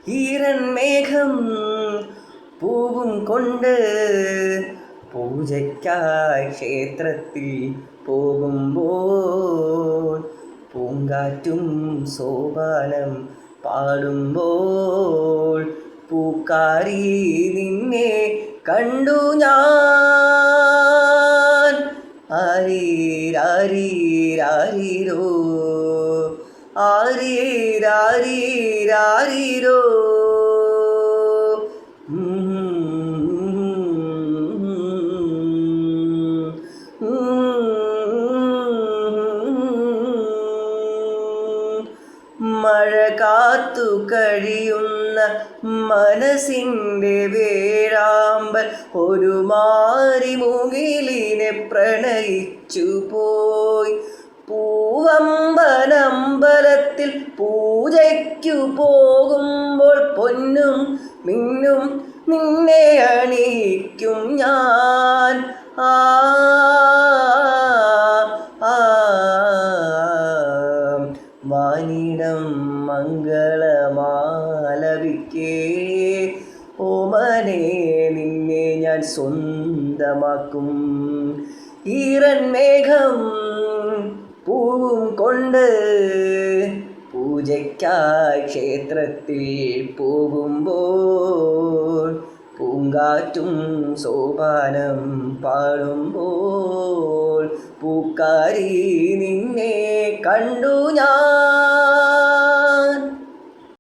ഈറൻ മേഘം പൂവും കൊണ്ട് പൂജയ്ക്കായി ക്ഷേത്രത്തിൽ പോകുമ്പോൾ പൂങ്കാറ്റും സോപാനം പാടുമ്പോൾ പൂക്കാരി നിന്നെ കണ്ടു ഞാൻ. ആരീരാരീരാരീരോ ആരീരാരീരാരീരോ. മഴ കാത്തു കഴിയുന്ന മനസ്സിൻ്റെ വേഴാമ്പൽ ഒരു മാരിമുകിലിനെ പ്രണയിച്ചു പോയി. പൂവമ്പലമ്പലത്തിൽ പൂജയ്ക്കു പോകുമ്പോൾ പൊന്നും മിന്നും നിന്നെ അണിയിക്കും ഞാൻ. ആ വാനിടം മംഗളമാലപിക്കേ ഓമനെ നിന്നെ ഞാൻ സ്വന്തമാക്കും. ഈറൻ മേഘം പൂവും കൊണ്ട് പൂജയ്ക്കായി ക്ഷേത്രത്തിൽ പോകുമ്പോൾ പൂങ്കാറ്റും സോപാനം പാടുമ്പോൾ പൂക്കാരി നിന്നെ കണ്ടു ഞാൻ.